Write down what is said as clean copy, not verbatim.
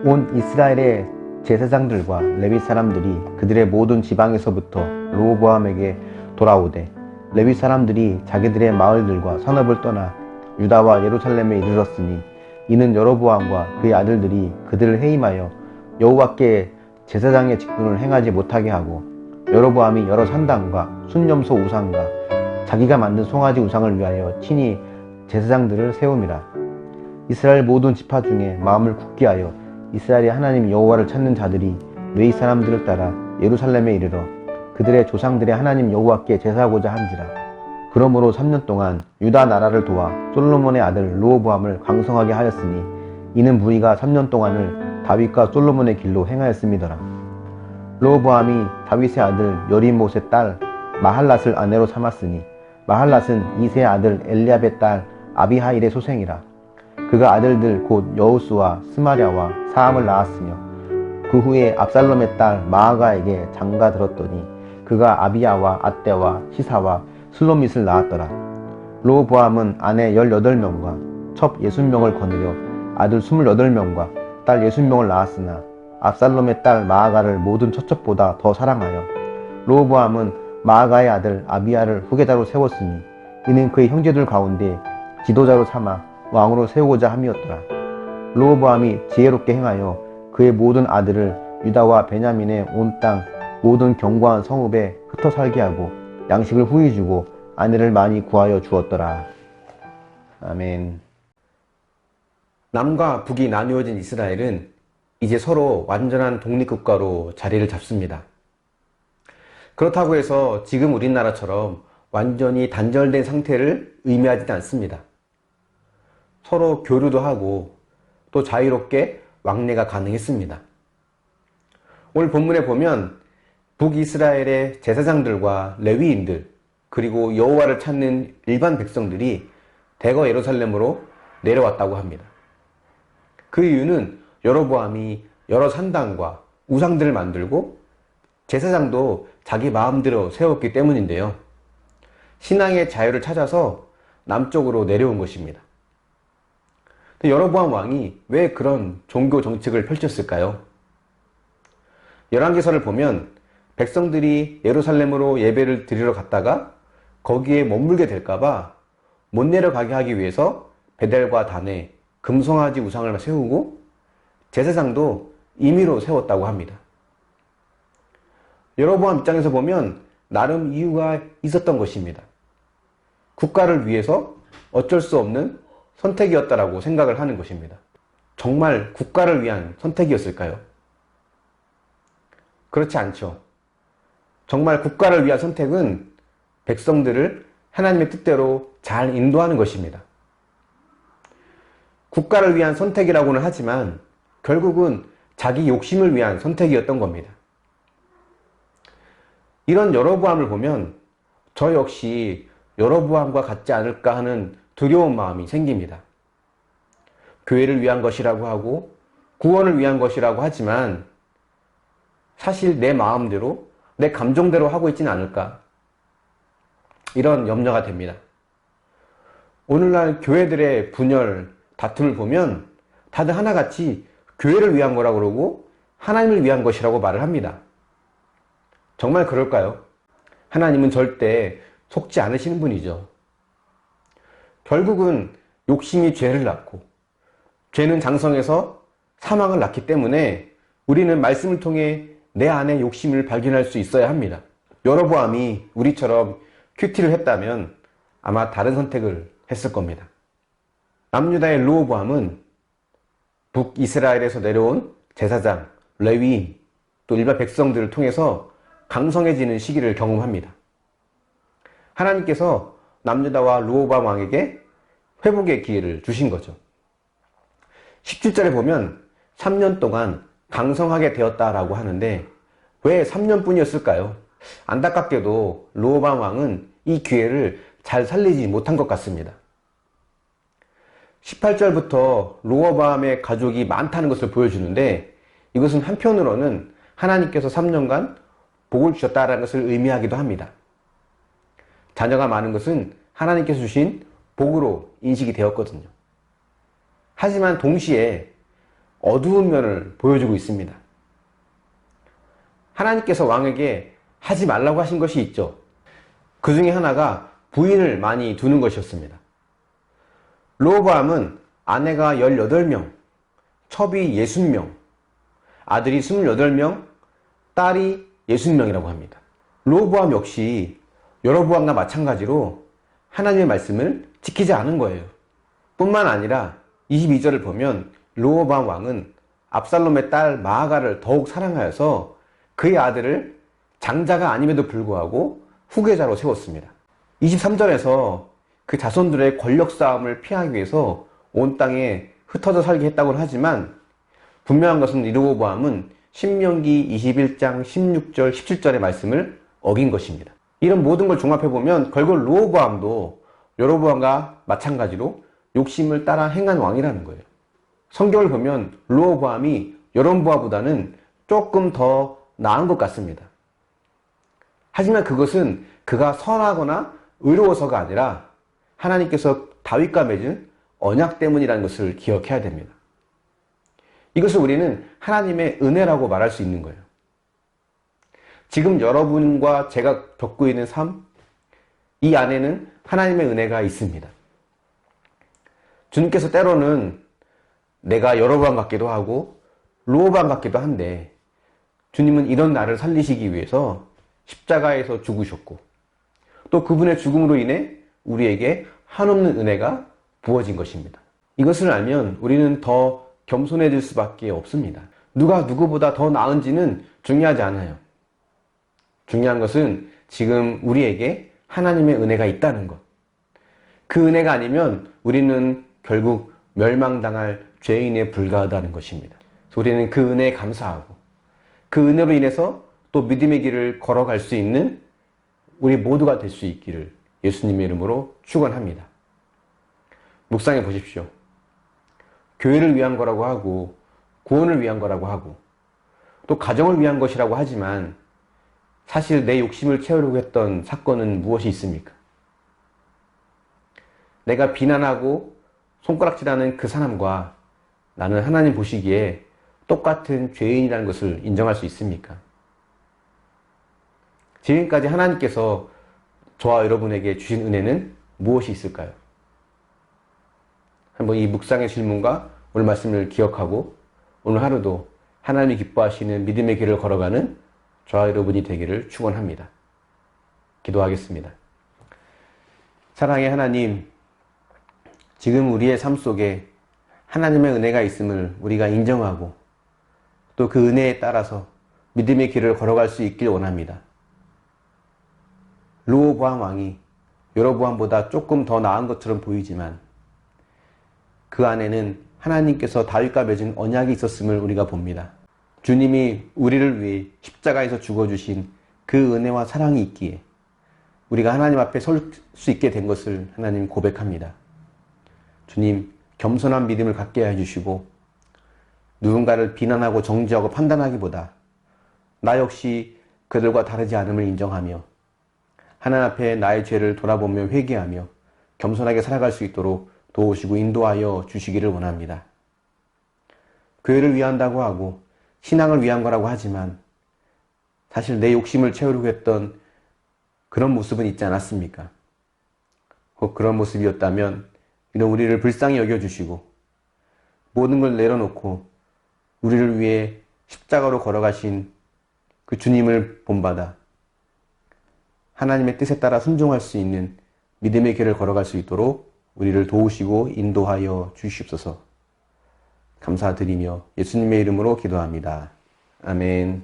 온 이스라엘의 제사장들과 레위 사람들이 그들의 모든 지방에서부터 르호보암에게 돌아오되 레위 사람들이 자기들의 마을들과 산업을 떠나 유다와 예루살렘에 이르렀으니 이는 여로보암과 그의 아들들이 그들을 해임하여 여호와께 제사장의 직분을 행하지 못하게 하고 여로보암이 여러 산당과 순념소 우상과 자기가 만든 송아지 우상을 위하여 친히 제사장들을 세움이라. 이스라엘 모든 지파 중에 마음을 굳게 하여 이스라엘의 하나님 여호와를 찾는 자들이 레위 사람들을 따라 예루살렘에 이르러 그들의 조상들의 하나님 여호와께 제사하고자 한지라. 그러므로 3년 동안 유다 나라를 도와 솔로몬의 아들 르호보암을 강성하게 하였으니 이는 무리가 3년 동안을 다윗과 솔로몬의 길로 행하였음이더라. 르호보암이 다윗의 아들 여리못의 딸 마할랏을 아내로 삼았으니 마할랏은 이새의 아들 엘리압의 딸 아비하일의 소생이라. 그가 아들들 곧 여우스와 스마랴와 사함을 낳았으며 그 후에 압살롬의 딸 마아가에게 장가 들었더니 그가 아비야와 아떼와 시사와 슬로밋을 낳았더라. 르호보암은 아내 18명과 첩 60명을 거느려 아들 28명과 딸 60명을 낳았으나 압살롬의 딸 마아가를 모든 처첩보다 더 사랑하여 르호보암은 마아가의 아들 아비야를 후계자로 세웠으니 이는 그의 형제들 가운데 지도자로 삼아 왕으로 세우고자 함이었더라. 르호보암이 지혜롭게 행하여 그의 모든 아들을 유다와 베냐민의 온 땅 모든 견고한 성읍에 흩어 살게 하고 양식을 후히 주고 아내를 많이 구하여 주었더라. 아멘. 남과 북이 나누어진 이스라엘은 이제 서로 완전한 독립국가로 자리를 잡습니다. 그렇다고 해서 지금 우리나라처럼 완전히 단절된 상태를 의미하지는 않습니다. 서로 교류도 하고 또 자유롭게 왕래가 가능했습니다. 오늘 본문에 보면 북이스라엘의 제사장들과 레위인들 그리고 여호와를 찾는 일반 백성들이 대거 예루살렘으로 내려왔다고 합니다. 그 이유는 여로보암이 여러 산당과 우상들을 만들고 제사장도 자기 마음대로 세웠기 때문인데요. 신앙의 자유를 찾아서 남쪽으로 내려온 것입니다. 여로보암 왕이 왜 그런 종교 정책을 펼쳤을까요? 열왕기서를 보면 백성들이 예루살렘으로 예배를 드리러 갔다가 거기에 머물게 될까봐 못 내려가게 하기 위해서 베델과 단에 금송아지 우상을 세우고 제사장도 임의로 세웠다고 합니다. 여로보암 입장에서 보면 나름 이유가 있었던 것입니다. 국가를 위해서 어쩔 수 없는 선택이었다라고 생각을 하는 것입니다. 정말 국가를 위한 선택이었을까요? 그렇지 않죠. 정말 국가를 위한 선택은 백성들을 하나님의 뜻대로 잘 인도하는 것입니다. 국가를 위한 선택이라고는 하지만 결국은 자기 욕심을 위한 선택이었던 겁니다. 이런 여로보암을 보면 저 역시 여로보암과 같지 않을까 하는 두려운 마음이 생깁니다. 교회를 위한 것이라고 하고 구원을 위한 것이라고 하지만 사실 내 마음대로 내 감정대로 하고 있지는 않을까 이런 염려가 됩니다. 오늘날 교회들의 분열, 다툼을 보면 다들 하나같이 교회를 위한 거라고 그러고 하나님을 위한 것이라고 말을 합니다. 정말 그럴까요? 하나님은 절대 속지 않으시는 분이죠. 결국은 욕심이 죄를 낳고 죄는 장성해서 사망을 낳기 때문에 우리는 말씀을 통해 내 안에 욕심을 발견할 수 있어야 합니다. 여로보암이 우리처럼 큐티를 했다면 아마 다른 선택을 했을 겁니다. 남유다의 르호보암은 북이스라엘에서 내려온 제사장, 레위인, 또 일반 백성들을 통해서 강성해지는 시기를 경험합니다. 하나님께서 남유다와 르호보암 왕에게 회복의 기회를 주신 거죠. 17절에 보면 3년 동안 강성하게 되었다라고 하는데 왜 3년뿐이었을까요? 안타깝게도 르호보암 왕은 이 기회를 잘 살리지 못한 것 같습니다. 18절부터 르호보암의 가족이 많다는 것을 보여주는데 이것은 한편으로는 하나님께서 3년간 복을 주셨다는 것을 의미하기도 합니다. 자녀가 많은 것은 하나님께서 주신 복으로 인식이 되었거든요. 하지만 동시에 어두운 면을 보여주고 있습니다. 하나님께서 왕에게 하지 말라고 하신 것이 있죠. 그 중에 하나가 부인을 많이 두는 것이었습니다. 르호보암은 아내가 18명, 첩이 60명, 아들이 28명, 딸이 60명이라고 합니다. 르호보암 역시 여로보암과 마찬가지로 하나님의 말씀을 지키지 않은 거예요. 뿐만 아니라 22절을 보면 르호보암 왕은 압살롬의 딸 마아가를 더욱 사랑하여서 그의 아들을 장자가 아님에도 불구하고 후계자로 세웠습니다. 23절에서 그 자손들의 권력 싸움을 피하기 위해서 온 땅에 흩어져 살게 했다고 하지만 분명한 것은 르호보암은 신명기 21장 16절 17절의 말씀을 어긴 것입니다. 이런 모든 걸 종합해보면 결국 르호보암도 여로보암과 마찬가지로 욕심을 따라 행한 왕이라는 거예요. 성경을 보면 르호보암이 여로보암보다는 조금 더 나은 것 같습니다. 하지만 그것은 그가 선하거나 의로워서가 아니라 하나님께서 다윗과 맺은 언약 때문이라는 것을 기억해야 됩니다. 이것을 우리는 하나님의 은혜라고 말할 수 있는 거예요. 지금 여러분과 제가 겪고 있는 삶, 이 안에는 하나님의 은혜가 있습니다. 주님께서 때로는 내가 여로보암 같기도 하고 르호보암 같기도 한데 주님은 이런 나를 살리시기 위해서 십자가에서 죽으셨고 또 그분의 죽음으로 인해 우리에게 한없는 은혜가 부어진 것입니다. 이것을 알면 우리는 더 겸손해질 수밖에 없습니다. 누가 누구보다 더 나은지는 중요하지 않아요. 중요한 것은 지금 우리에게 하나님의 은혜가 있다는 것. 그 은혜가 아니면 우리는 결국 멸망당할 죄인에 불과하다는 것입니다. 그래서 우리는 그 은혜에 감사하고 그 은혜로 인해서 또 믿음의 길을 걸어갈 수 있는 우리 모두가 될 수 있기를 예수님의 이름으로 축원합니다. 묵상해 보십시오. 교회를 위한 거라고 하고 구원을 위한 거라고 하고 또 가정을 위한 것이라고 하지만 사실 내 욕심을 채우려고 했던 사건은 무엇이 있습니까? 내가 비난하고 손가락질하는 그 사람과 나는 하나님 보시기에 똑같은 죄인이라는 것을 인정할 수 있습니까? 지금까지 하나님께서 저와 여러분에게 주신 은혜는 무엇이 있을까요? 한번 이 묵상의 질문과 오늘 말씀을 기억하고 오늘 하루도 하나님이 기뻐하시는 믿음의 길을 걸어가는 저와 여러분이 되기를 축원합니다. 기도하겠습니다. 사랑의 하나님, 지금 우리의 삶 속에 하나님의 은혜가 있음을 우리가 인정하고 또 그 은혜에 따라서 믿음의 길을 걸어갈 수 있길 원합니다. 르호보암 왕이 여로보암보다 조금 더 나은 것처럼 보이지만 그 안에는 하나님께서 다윗과 맺은 언약이 있었음을 우리가 봅니다. 주님이 우리를 위해 십자가에서 죽어주신 그 은혜와 사랑이 있기에 우리가 하나님 앞에 설 수 있게 된 것을 하나님 고백합니다. 주님, 겸손한 믿음을 갖게 해주시고 누군가를 비난하고 정죄하고 판단하기보다 나 역시 그들과 다르지 않음을 인정하며 하나님 앞에 나의 죄를 돌아보며 회개하며 겸손하게 살아갈 수 있도록 도우시고 인도하여 주시기를 원합니다. 교회를 위한다고 하고 신앙을 위한 거라고 하지만 사실 내 욕심을 채우려고 했던 그런 모습은 있지 않았습니까? 혹 그런 모습이었다면 이런 우리를 불쌍히 여겨주시고 모든 걸 내려놓고 우리를 위해 십자가로 걸어가신 그 주님을 본받아 하나님의 뜻에 따라 순종할 수 있는 믿음의 길을 걸어갈 수 있도록 우리를 도우시고 인도하여 주시옵소서. 감사드리며 예수님의 이름으로 기도합니다. 아멘.